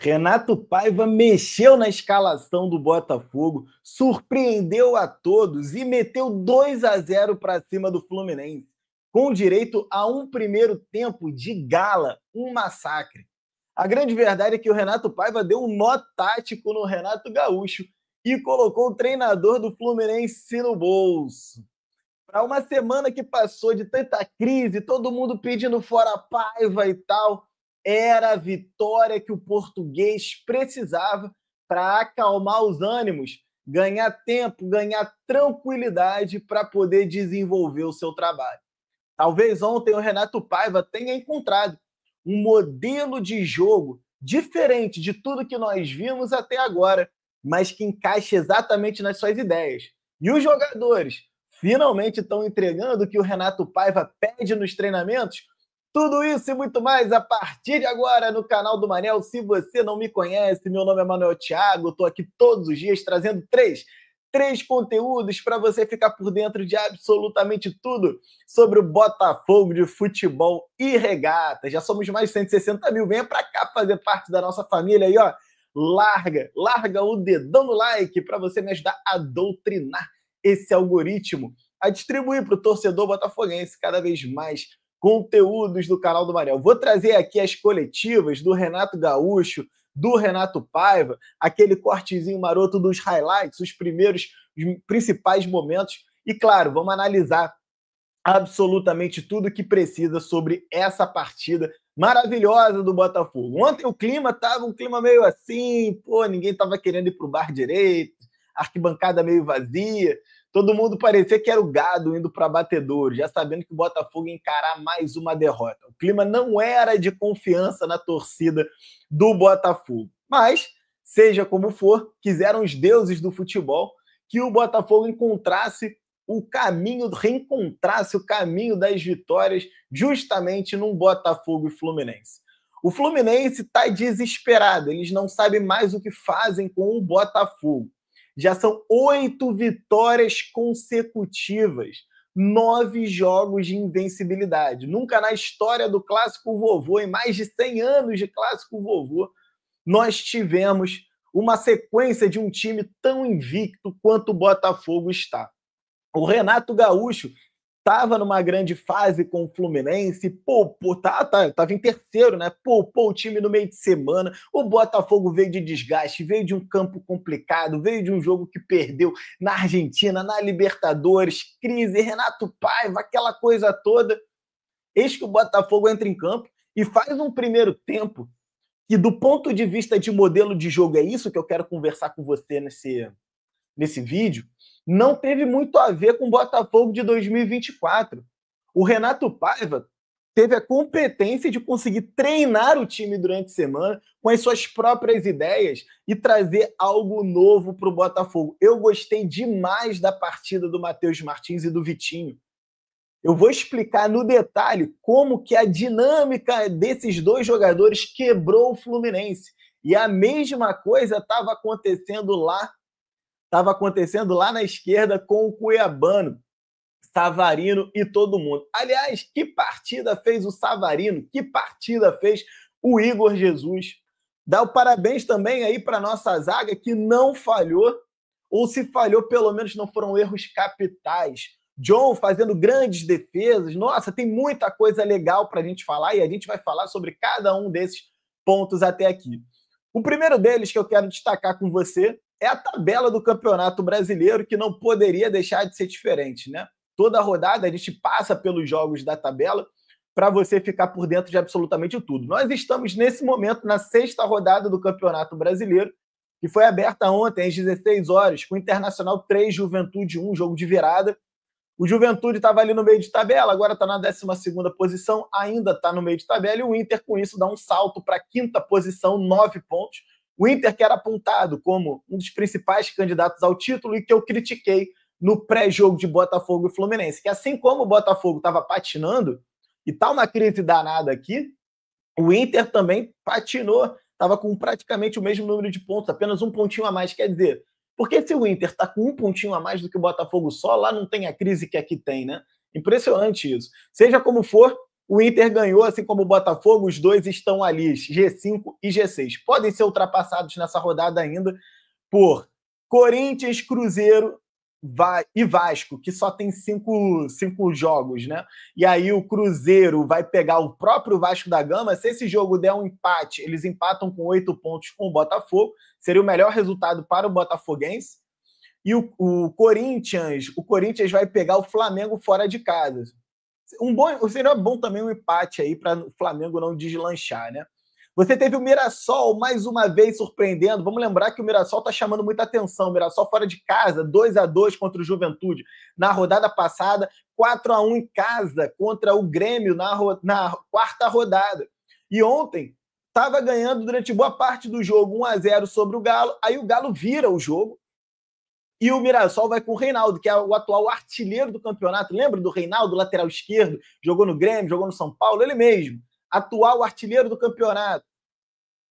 Renato Paiva mexeu na escalação do Botafogo, surpreendeu a todos e meteu 2-0 para cima do Fluminense, com direito a um primeiro tempo de gala, um massacre. A grande verdade é que o Renato Paiva deu um nó tático no Renato Gaúcho e colocou o treinador do Fluminense no bolso. Para uma semana que passou de tanta crise, todo mundo pedindo fora Paiva e tal, era a vitória que o português precisava para acalmar os ânimos, ganhar tempo, ganhar tranquilidade para poder desenvolver o seu trabalho. Talvez ontem o Renato Paiva tenha encontrado um modelo de jogo diferente de tudo que nós vimos até agora, mas que encaixa exatamente nas suas ideias. E os jogadores finalmente estão entregando o que o Renato Paiva pede nos treinamentos. Tudo isso e muito mais a partir de agora no canal do Manel. Se você não me conhece, meu nome é Manuel Thiago, estou aqui todos os dias trazendo três conteúdos para você ficar por dentro de absolutamente tudo sobre o Botafogo de futebol e regata. Já somos mais de 160 mil. Venha para cá fazer parte da nossa família aí, ó. Larga o dedão no like para você me ajudar a doutrinar esse algoritmo, a distribuir para o torcedor botafoguense cada vez mais conteúdos do canal do Manel. Vou trazer aqui as coletivas do Renato Gaúcho, do Renato Paiva, aquele cortezinho maroto dos highlights, os principais momentos. E, claro, vamos analisar absolutamente tudo que precisa sobre essa partida maravilhosa do Botafogo. Ontem o clima estava um clima meio assim, ninguém estava querendo ir para o bar direito, arquibancada meio vazia, todo mundo parecia que era o gado indo para batedouro, já sabendo que o Botafogo ia encarar mais uma derrota. O clima não era de confiança na torcida do Botafogo. Mas, seja como for, quiseram os deuses do futebol que o Botafogo reencontrasse o caminho das vitórias justamente num Botafogo e Fluminense. O Fluminense está desesperado, eles não sabem mais o que fazem com o Botafogo. Já são 8 vitórias consecutivas, 9 jogos de invencibilidade. Nunca na história do Clássico Vovô, em mais de 100 anos de Clássico Vovô, nós tivemos uma sequência de um time tão invicto quanto o Botafogo está. O Renato Gaúcho estava numa grande fase com o Fluminense, estava em terceiro, né? Poupou o time no meio de semana. O Botafogo veio de desgaste, veio de um campo complicado, veio de um jogo que perdeu na Argentina, na Libertadores, crise, Renato Paiva, aquela coisa toda. Eis que o Botafogo entra em campo e faz um primeiro tempo que, do ponto de vista de modelo de jogo, é isso que eu quero conversar com você nesse vídeo, não teve muito a ver com o Botafogo de 2024. O Renato Paiva teve a competência de conseguir treinar o time durante a semana com as suas próprias ideias e trazer algo novo para o Botafogo. Eu gostei demais da partida do Matheus Martins e do Vitinho. Eu vou explicar no detalhe como que a dinâmica desses dois jogadores quebrou o Fluminense. E a mesma coisa estava acontecendo lá na esquerda com o Cuiabano, Savarino e todo mundo. Aliás, que partida fez o Savarino, que partida fez o Igor Jesus. Dá o parabéns também aí para a nossa zaga, que não falhou, ou se falhou, pelo menos não foram erros capitais. John fazendo grandes defesas. Nossa, tem muita coisa legal para a gente falar, e a gente vai falar sobre cada um desses pontos até aqui. O primeiro deles que eu quero destacar com você é a tabela do Campeonato Brasileiro, que não poderia deixar de ser diferente, né? Toda rodada a gente passa pelos jogos da tabela para você ficar por dentro de absolutamente tudo. Nós estamos, nesse momento, na 6ª rodada do Campeonato Brasileiro, que foi aberta ontem, às 16 horas, com o Internacional 3, Juventude 1, jogo de virada. O Juventude estava ali no meio de tabela, agora está na 12ª posição, ainda está no meio de tabela, e o Inter, com isso, dá um salto para a 5ª posição, 9 pontos. O Inter, que era apontado como um dos principais candidatos ao título e que eu critiquei no pré-jogo de Botafogo e Fluminense, que assim como o Botafogo estava patinando, e está uma crise danada aqui, o Inter também patinou, estava com praticamente o mesmo número de pontos, apenas um pontinho a mais. Quer dizer, porque se o Inter está com um pontinho a mais do que o Botafogo só, lá não tem a crise que aqui tem, né? Impressionante isso. Seja como for, O Inter ganhou, assim como o Botafogo, os dois estão ali, G5 e G6. Podem ser ultrapassados nessa rodada ainda por Corinthians, Cruzeiro e Vasco, que só tem cinco jogos, né? E aí o Cruzeiro vai pegar o próprio Vasco da Gama. Se esse jogo der um empate, eles empatam com 8 pontos com o Botafogo. Seria o melhor resultado para o botafoguense. E o Corinthians vai pegar o Flamengo fora de casa. Seria bom também um empate aí para o Flamengo não deslanchar, né? Você teve o Mirassol mais uma vez surpreendendo. Vamos lembrar que o Mirassol está chamando muita atenção. O Mirassol fora de casa, 2-2 contra o Juventude. Na rodada passada, 4-1 em casa contra o Grêmio na quarta rodada. E ontem estava ganhando durante boa parte do jogo 1-0 sobre o Galo. Aí o Galo vira o jogo. E o Mirassol vai com o Reinaldo, que é o atual artilheiro do campeonato. Lembra do Reinaldo, lateral esquerdo? Jogou no Grêmio, jogou no São Paulo, ele mesmo. Atual artilheiro do campeonato.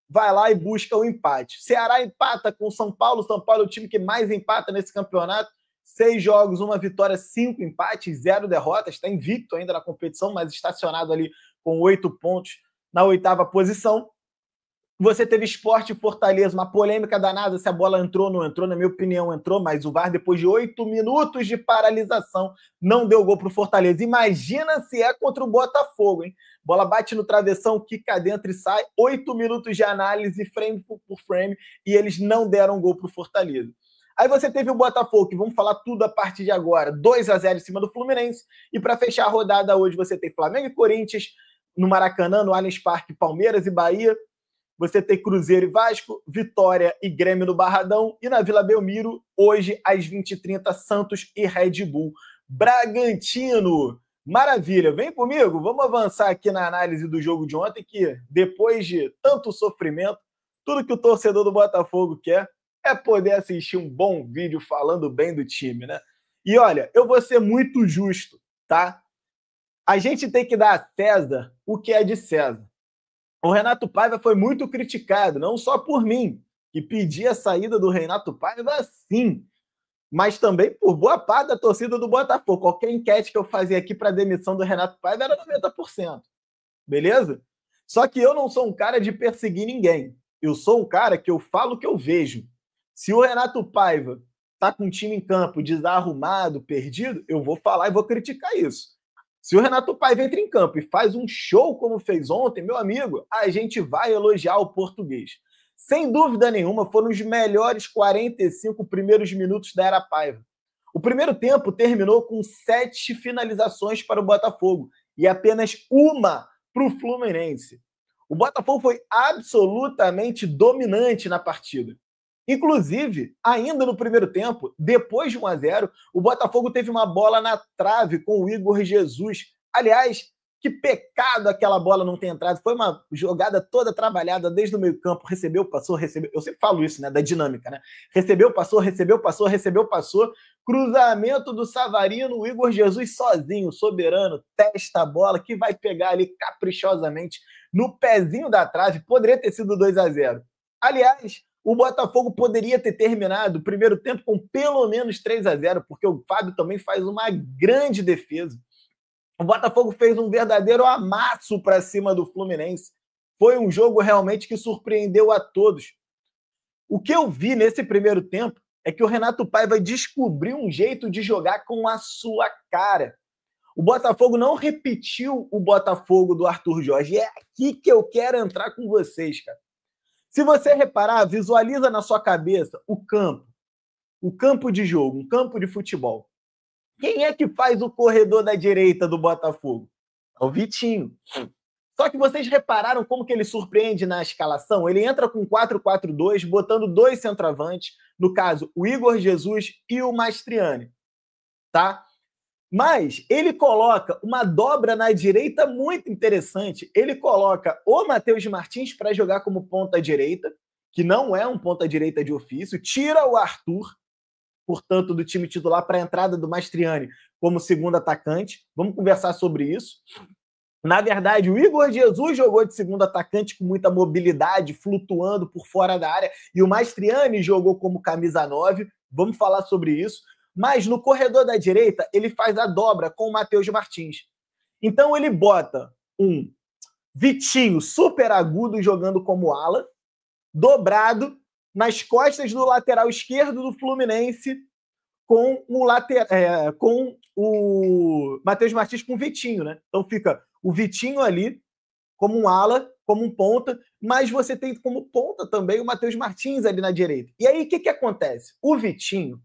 Vai lá e busca o empate. Ceará empata com o São Paulo. São Paulo é o time que mais empata nesse campeonato. 6 jogos, 1 vitória, 5 empates, 0 derrotas. Está invicto ainda na competição, mas estacionado ali com 8 pontos na 8ª posição. Você teve Sport e Fortaleza, uma polêmica danada se a bola entrou ou não entrou. Na minha opinião, entrou, mas o VAR, depois de 8 minutos de paralisação, não deu gol para o Fortaleza. Imagina se é contra o Botafogo, hein? Bola bate no travessão, quica dentro e sai. 8 minutos de análise, frame por frame, e eles não deram gol para o Fortaleza. Aí você teve o Botafogo, que vamos falar tudo a partir de agora, 2-0 em cima do Fluminense. E para fechar a rodada hoje, você tem Flamengo e Corinthians no Maracanã, no Allianz Parque, Palmeiras e Bahia. Você tem Cruzeiro e Vasco, Vitória e Grêmio no Barradão. E na Vila Belmiro, hoje, às 20h30, Santos e Red Bull Bragantino. Maravilha, vem comigo, vamos avançar aqui na análise do jogo de ontem, que depois de tanto sofrimento, tudo que o torcedor do Botafogo quer é poder assistir um bom vídeo falando bem do time, né? E olha, eu vou ser muito justo, tá? A gente tem que dar a César o que é de César. O Renato Paiva foi muito criticado, não só por mim, que pedi a saída do Renato Paiva sim, mas também por boa parte da torcida do Botafogo. Qualquer enquete que eu fazia aqui para a demissão do Renato Paiva era 90%. Beleza? Só que eu não sou um cara de perseguir ninguém. Eu sou um cara que eu falo o que eu vejo. Se o Renato Paiva tá com um time em campo desarrumado, perdido, eu vou falar e vou criticar isso. Se o Renato Paiva entra em campo e faz um show como fez ontem, meu amigo, a gente vai elogiar o português. Sem dúvida nenhuma, foram os melhores 45 primeiros minutos da era Paiva. O primeiro tempo terminou com 7 finalizações para o Botafogo e apenas uma para o Fluminense. O Botafogo foi absolutamente dominante na partida. Inclusive, ainda no primeiro tempo, depois de 1-0, o Botafogo teve uma bola na trave com o Igor Jesus. Aliás, que pecado aquela bola não ter entrado. Foi uma jogada toda trabalhada desde o meio-campo. Recebeu, passou, recebeu. Eu sempre falo isso, né? Da dinâmica, né? Recebeu, passou, recebeu, passou, recebeu, passou. Cruzamento do Savarino, o Igor Jesus sozinho, soberano, testa a bola, que vai pegar ali caprichosamente no pezinho da trave. Poderia ter sido 2-0. Aliás, o Botafogo poderia ter terminado o primeiro tempo com pelo menos 3-0, porque o Fábio também faz uma grande defesa. O Botafogo fez um verdadeiro amasso para cima do Fluminense. Foi um jogo realmente que surpreendeu a todos. O que eu vi nesse primeiro tempo é que o Renato Paiva descobriu um jeito de jogar com a sua cara. O Botafogo não repetiu o Botafogo do Arthur Jorge. É aqui que eu quero entrar com vocês, cara. Se você reparar, visualiza na sua cabeça o campo de jogo, um campo de futebol. Quem é que faz o corredor da direita do Botafogo? É o Vitinho. Só que vocês repararam como que ele surpreende na escalação? Ele entra com 4-4-2, botando 2 centroavantes, no caso, o Igor Jesus e o Mastriani, tá? Mas ele coloca uma dobra na direita muito interessante. Ele coloca o Matheus Martins para jogar como ponta-direita, que não é um ponta-direita de ofício, tira o Arthur, portanto, do time titular para a entrada do Mastriani como segundo atacante. Vamos conversar sobre isso. Na verdade, o Igor Jesus jogou de segundo atacante com muita mobilidade, flutuando por fora da área, e o Mastriani jogou como camisa 9. Vamos falar sobre isso. Mas no corredor da direita, ele faz a dobra com o Matheus Martins. Então ele bota um Vitinho super agudo jogando como ala, dobrado nas costas do lateral esquerdo do Fluminense com o Matheus Martins com o Vitinho, né? Então fica o Vitinho ali como um ala, como um ponta, mas você tem como ponta também o Matheus Martins ali na direita. E aí o que acontece? O Vitinho,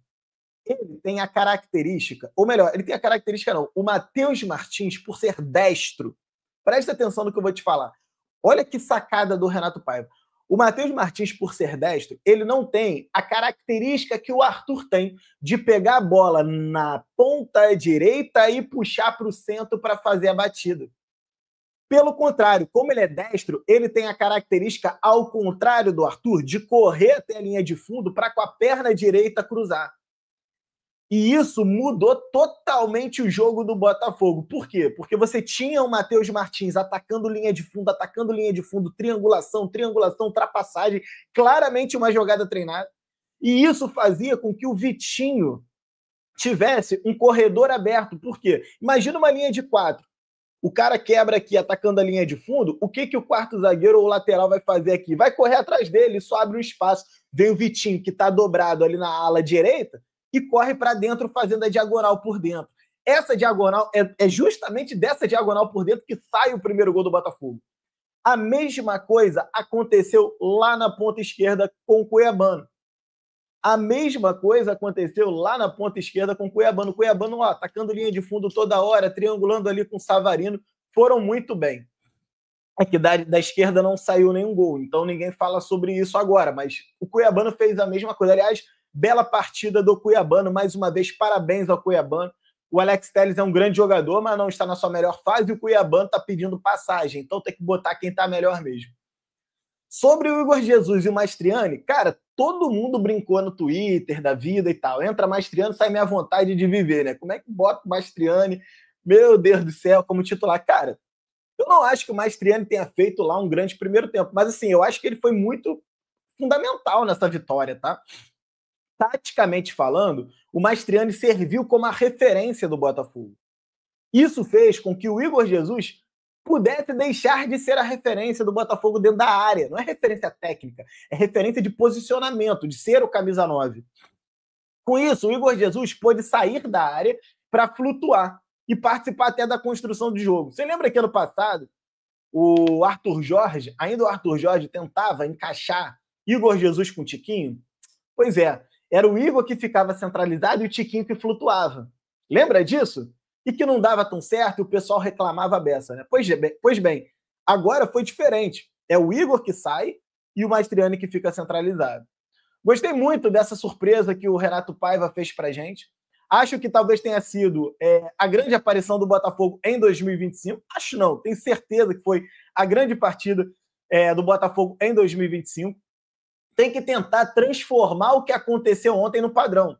ele tem a característica, ou melhor, ele tem a característica não, o Matheus Martins, por ser destro, presta atenção no que eu vou te falar. Olha que sacada do Renato Paiva. O Matheus Martins, por ser destro, ele não tem a característica que o Arthur tem de pegar a bola na ponta direita e puxar para o centro para fazer a batida. Pelo contrário, como ele é destro, ele tem a característica, ao contrário do Arthur, de correr até a linha de fundo para com a perna direita cruzar. E isso mudou totalmente o jogo do Botafogo. Por quê? Porque você tinha o Matheus Martins atacando linha de fundo, triangulação, ultrapassagem, claramente uma jogada treinada. E isso fazia com que o Vitinho tivesse um corredor aberto. Por quê? Imagina uma linha de 4. O cara quebra aqui atacando a linha de fundo, o que o quarto zagueiro ou o lateral vai fazer aqui? Vai correr atrás dele, isso abre um espaço. Vem o Vitinho, que está dobrado ali na ala direita, e corre para dentro fazendo a diagonal por dentro. Essa diagonal é justamente dessa diagonal por dentro que sai o primeiro gol do Botafogo. A mesma coisa aconteceu lá na ponta esquerda com o Cuiabano. A mesma coisa aconteceu lá na ponta esquerda com o Cuiabano. O Cuiabano, atacando linha de fundo toda hora, triangulando ali com o Savarino, foram muito bem. É que da esquerda não saiu nenhum gol, então ninguém fala sobre isso agora, mas o Cuiabano fez a mesma coisa. Aliás, bela partida do Cuiabano, mais uma vez, parabéns ao Cuiabano. O Alex Telles é um grande jogador, mas não está na sua melhor fase, e o Cuiabano está pedindo passagem, então tem que botar quem está melhor mesmo. Sobre o Igor Jesus e o Mastriani, cara, todo mundo brincou no Twitter da vida e tal. Entra Mastriani, sai minha vontade de viver, né? Como é que bota o Mastriani, meu Deus do céu, como titular? Cara, eu não acho que o Mastriani tenha feito lá um grande primeiro tempo, mas assim, eu acho que ele foi muito fundamental nessa vitória, tá? Taticamente falando, o Mastriani serviu como a referência do Botafogo. Isso fez com que o Igor Jesus pudesse deixar de ser a referência do Botafogo dentro da área. Não é referência técnica, é referência de posicionamento, de ser o camisa 9. Com isso, o Igor Jesus pôde sair da área para flutuar e participar até da construção do jogo. Você lembra que ano passado, o Arthur Jorge, ainda o Arthur Jorge, tentava encaixar Igor Jesus com o Tiquinho? Pois é, era o Igor que ficava centralizado e o Tiquinho que flutuava. Lembra disso? E que não dava tão certo e o pessoal reclamava a beça, né? Pois bem, agora foi diferente. É o Igor que sai e o Mastriani que fica centralizado. Gostei muito dessa surpresa que o Renato Paiva fez pra gente. Acho que talvez tenha sido a grande aparição do Botafogo em 2025. Acho não, tenho certeza que foi a grande partida do Botafogo em 2025. Tem que tentar transformar o que aconteceu ontem no padrão.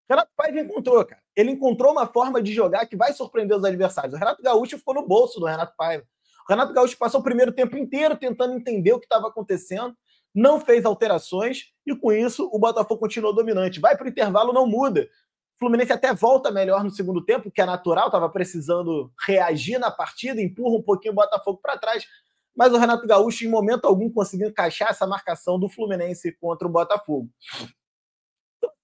O Renato Paiva encontrou, cara. Ele encontrou uma forma de jogar que vai surpreender os adversários. O Renato Gaúcho ficou no bolso do Renato Paiva. O Renato Gaúcho passou o primeiro tempo inteiro tentando entender o que estava acontecendo, não fez alterações e, com isso, o Botafogo continuou dominante. Vai para o intervalo, não muda. O Fluminense até volta melhor no segundo tempo, que é natural, estava precisando reagir na partida, empurra um pouquinho o Botafogo para trás, mas o Renato Gaúcho, em momento algum, conseguiu encaixar essa marcação do Fluminense contra o Botafogo.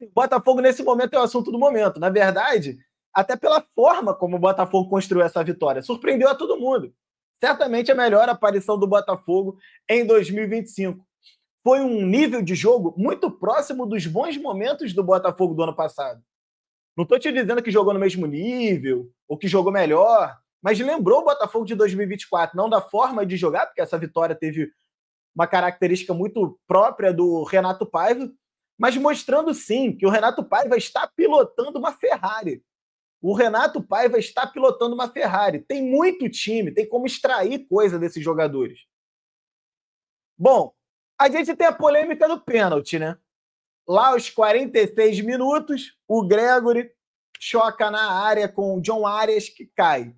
O Botafogo, nesse momento, é o assunto do momento. Na verdade, até pela forma como o Botafogo construiu essa vitória, surpreendeu a todo mundo. Certamente a melhor aparição do Botafogo em 2025. Foi um nível de jogo muito próximo dos bons momentos do Botafogo do ano passado. Não estou te dizendo que jogou no mesmo nível ou que jogou melhor, mas lembrou o Botafogo de 2024, não da forma de jogar, porque essa vitória teve uma característica muito própria do Renato Paiva, mas mostrando sim que o Renato Paiva está pilotando uma Ferrari. O Renato Paiva está pilotando uma Ferrari. Tem muito time, tem como extrair coisa desses jogadores. Bom, a gente tem a polêmica do pênalti, né? Lá aos 46 minutos, o Gregory choca na área com o John Arias, que cai.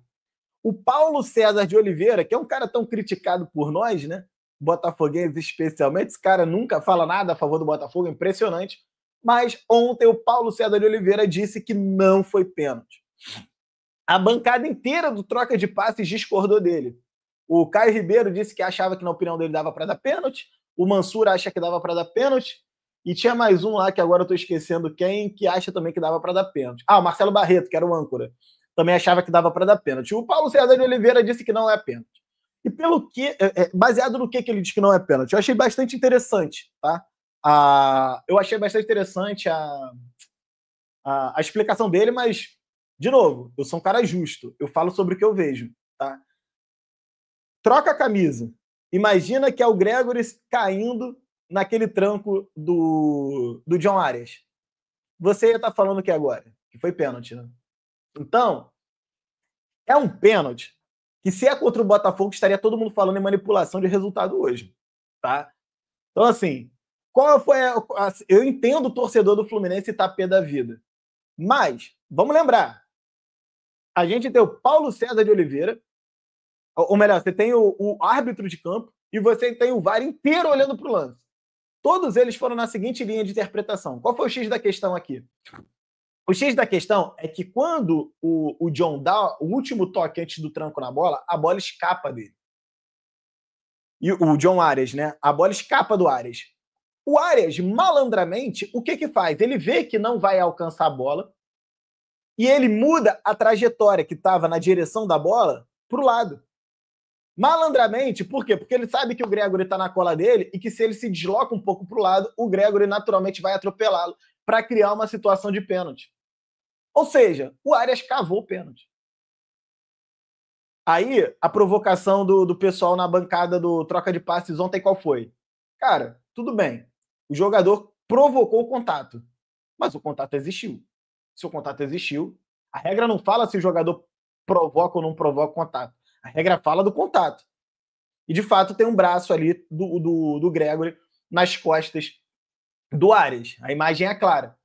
O Paulo César de Oliveira, que é um cara tão criticado por nós, né? Botafoguenses especialmente, esse cara nunca fala nada a favor do Botafogo, impressionante. Mas ontem o Paulo César de Oliveira disse que não foi pênalti. A bancada inteira do Troca de Passes discordou dele. O Caio Ribeiro disse que achava que na opinião dele dava para dar pênalti. O Mansur acha que dava para dar pênalti. E tinha mais um lá, que agora eu tô esquecendo quem, que acha também que dava para dar pênalti. Ah, o Marcelo Barreto, que era o âncora, também achava que dava para dar pênalti. O Paulo César de Oliveira disse que não é pênalti. E pelo que, baseado no que ele diz que não é pênalti, eu achei bastante interessante, tá? Eu achei bastante interessante a explicação dele, mas, de novo, eu sou um cara justo. Eu falo sobre o que eu vejo, tá? Troca a camisa. Imagina que é o Gregory caindo naquele tranco do John Arias. Você ia estar falando o que agora? Que foi pênalti, né? Então, é um pênalti que, se é contra o Botafogo, estaria todo mundo falando em manipulação de resultado hoje, tá? Então, assim, qual foi eu entendo o torcedor do Fluminense estar pé da vida, mas, vamos lembrar, a gente tem o Paulo César de Oliveira, ou melhor, você tem o árbitro de campo e você tem o VAR inteiro olhando para o lance. Todos eles foram na seguinte linha de interpretação. Qual foi o X da questão aqui? O X da questão é que quando o John dá o último toque antes do tranco na bola, a bola escapa dele. E o John Arias, né? A bola escapa do Arias. O Arias, malandramente, o que faz? Ele vê que não vai alcançar a bola e ele muda a trajetória que estava na direção da bola para o lado. Malandramente, por quê? Porque ele sabe que o Gregory está na cola dele e que, se ele se desloca um pouco para o lado, o Gregory naturalmente vai atropelá-lo para criar uma situação de pênalti. Ou seja, o Arias cavou o pênalti. Aí, a provocação do pessoal na bancada do troca de passes ontem, qual foi? Cara, tudo bem. O jogador provocou o contato, mas o contato existiu. Se o contato existiu, a regra não fala se o jogador provoca ou não provoca o contato. A regra fala do contato. E, de fato, tem um braço ali do Gregory nas costas do Arias. A imagem é clara.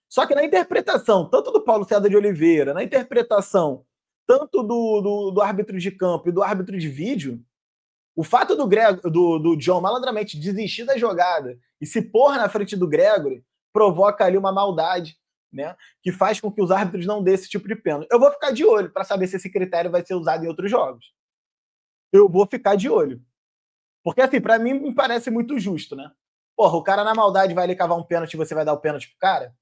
Só que na interpretação, tanto do Paulo César de Oliveira, na interpretação tanto do árbitro de campo e do árbitro de vídeo, o fato do John malandramente desistir da jogada e se pôr na frente do Gregory provoca ali uma maldade, né, que faz com que os árbitros não dêem esse tipo de pênalti. Eu vou ficar de olho para saber se esse critério vai ser usado em outros jogos. Eu vou ficar de olho. Porque, assim, para mim, me parece muito justo, né? Porra, o cara na maldade vai ali cavar um pênalti e você vai dar o pênalti pro cara?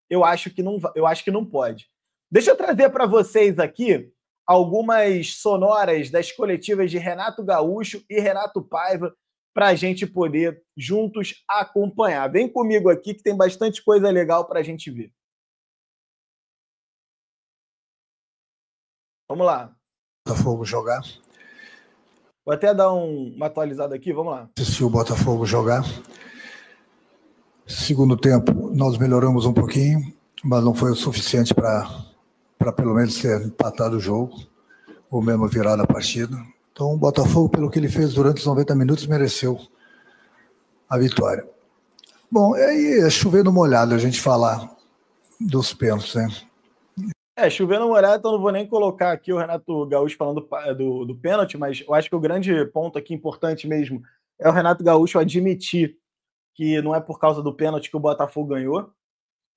Eu acho que não pode. Deixa eu trazer para vocês aqui algumas sonoras das coletivas de Renato Gaúcho e Renato Paiva para a gente poder juntos acompanhar. Vem comigo aqui que tem bastante coisa legal para a gente ver. Vamos lá. Botafogo jogar. Vou até dar uma atualizada aqui, vamos lá. Assisti o Botafogo jogar. Segundo tempo, nós melhoramos um pouquinho, mas não foi o suficiente para pelo menos ter empatado o jogo, ou mesmo virar a partida. Então, o Botafogo, pelo que ele fez durante os 90 minutos, mereceu a vitória. Bom, aí é chover no molhado a gente falar dos pênaltis, né? Chovendo molhado, então não vou nem colocar aqui o Renato Gaúcho falando do pênalti, mas eu acho que o grande ponto aqui importante mesmo é o Renato Gaúcho admitir que não é por causa do pênalti que o Botafogo ganhou.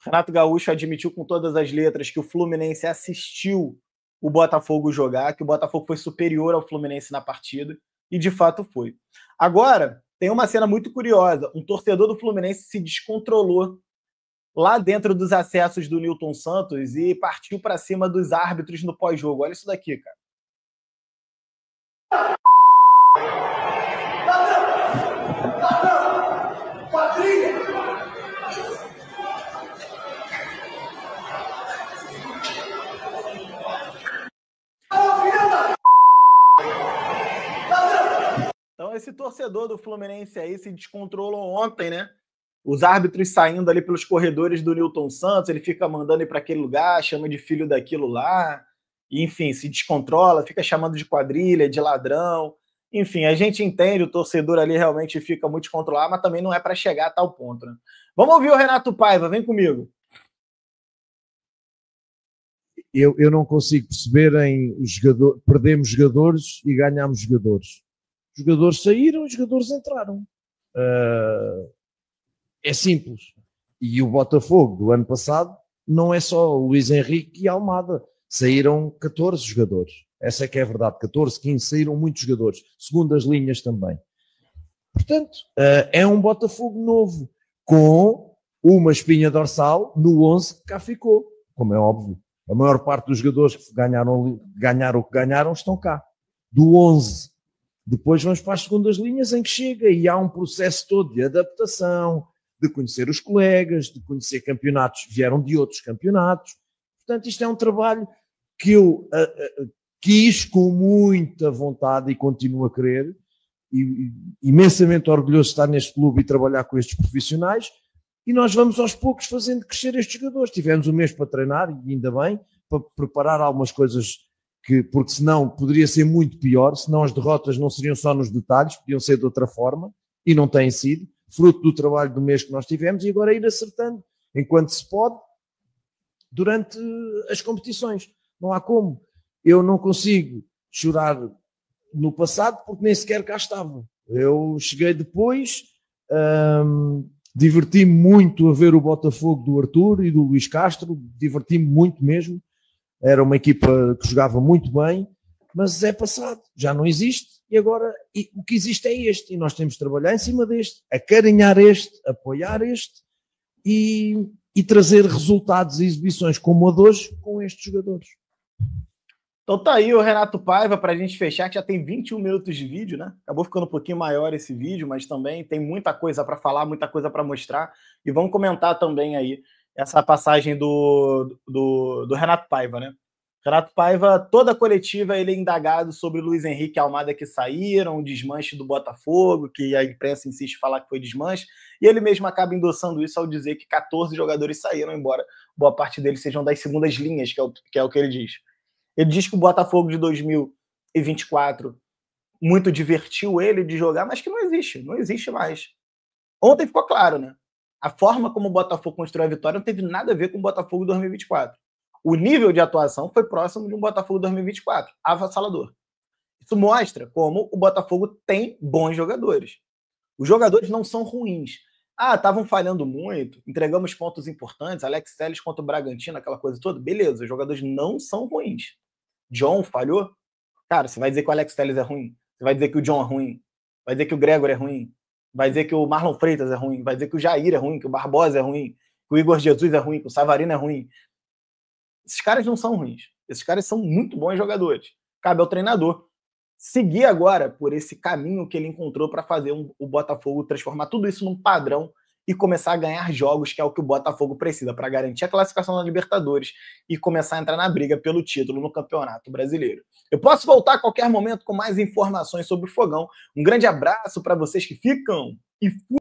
Renato Gaúcho admitiu com todas as letras que o Fluminense assistiu o Botafogo jogar, que o Botafogo foi superior ao Fluminense na partida, e de fato foi. Agora, tem uma cena muito curiosa. Um torcedor do Fluminense se descontrolou lá dentro dos acessos do Nilton Santos e partiu para cima dos árbitros no pós-jogo. Olha isso daqui, cara. Então, esse torcedor do Fluminense aí se descontrolou ontem, né? Os árbitros saindo ali pelos corredores do Nilton Santos, ele fica mandando ir para aquele lugar, chama de filho daquilo lá, e, enfim, se descontrola, fica chamando de quadrilha, de ladrão. Enfim, a gente entende, o torcedor ali realmente fica muito descontrolado, mas também não é para chegar a tal ponto, né? Vamos ouvir o Renato Paiva, vem comigo. Eu não consigo perceber perdemos jogadores e ganhamos jogadores. Os jogadores saíram, os jogadores entraram. É simples. E o Botafogo do ano passado não é só o Luís Henrique e Almada. Saíram 14 jogadores. Essa é que é a verdade. 14, 15, saíram muitos jogadores. Segundas linhas também. Portanto, é um Botafogo novo, com uma espinha dorsal no 11 que cá ficou, como é óbvio. A maior parte dos jogadores que ganharam o que ganharam estão cá. Do 11. Depois vamos para as segundas linhas em que chega e há um processo todo de adaptação, de conhecer os colegas, de conhecer campeonatos que vieram de outros campeonatos. Portanto, isto é um trabalho que eu quis com muita vontade e continuo a querer, e imensamente orgulhoso de estar neste clube e trabalhar com estes profissionais, e nós vamos aos poucos fazendo crescer estes jogadores. Tivemos um mês para treinar, e ainda bem, para preparar algumas coisas, porque senão poderia ser muito pior, senão as derrotas não seriam só nos detalhes, podiam ser de outra forma, e não têm sido, fruto do trabalho do mês que nós tivemos, e agora ir acertando, enquanto se pode, durante as competições. Não há como. Eu não consigo chorar no passado porque nem sequer cá estava. Eu cheguei depois, diverti-me muito a ver o Botafogo do Arthur e do Luís Castro, diverti-me muito mesmo. Era uma equipa que jogava muito bem, mas é passado, já não existe, e agora o que existe é este, e nós temos de trabalhar em cima deste, acarinhar este, apoiar este e trazer resultados e exibições como a de hoje com estes jogadores. Então tá aí o Renato Paiva para a gente fechar, que já tem 21 minutos de vídeo, né? Acabou ficando um pouquinho maior esse vídeo, mas também tem muita coisa para falar, muita coisa para mostrar. E vamos comentar também aí essa passagem do Renato Paiva, né? Renato Paiva, toda a coletiva, ele é indagado sobre Luiz Henrique e Almada que saíram, o desmanche do Botafogo, que a imprensa insiste em falar que foi desmanche, e ele mesmo acaba endossando isso ao dizer que 14 jogadores saíram, embora boa parte deles sejam das segundas linhas, que é o que ele diz. Ele diz que o Botafogo de 2024 muito divertiu ele de jogar, mas que não existe mais. Ontem ficou claro, né? A forma como o Botafogo construiu a vitória não teve nada a ver com o Botafogo de 2024. O nível de atuação foi próximo de um Botafogo de 2024, avassalador. Isso mostra como o Botafogo tem bons jogadores. Os jogadores não são ruins. Estavam falhando muito, entregamos pontos importantes, Alex Telles contra o Bragantino, aquela coisa toda. Beleza, os jogadores não são ruins. John falhou? Cara, você vai dizer que o Alex Telles é ruim? Você vai dizer que o John é ruim? Vai dizer que o Gregor é ruim? Vai dizer que o Marlon Freitas é ruim? Vai dizer que o Jair é ruim? Que o Barbosa é ruim? Que o Igor Jesus é ruim? Que o Savarino é ruim? Esses caras não são ruins. Esses caras são muito bons jogadores. Cabe ao treinador seguir agora por esse caminho que ele encontrou para fazer o Botafogo transformar tudo isso num padrão e começar a ganhar jogos, que é o que o Botafogo precisa para garantir a classificação na Libertadores e começar a entrar na briga pelo título no Campeonato Brasileiro. Eu posso voltar a qualquer momento com mais informações sobre o Fogão. Um grande abraço para vocês que ficam e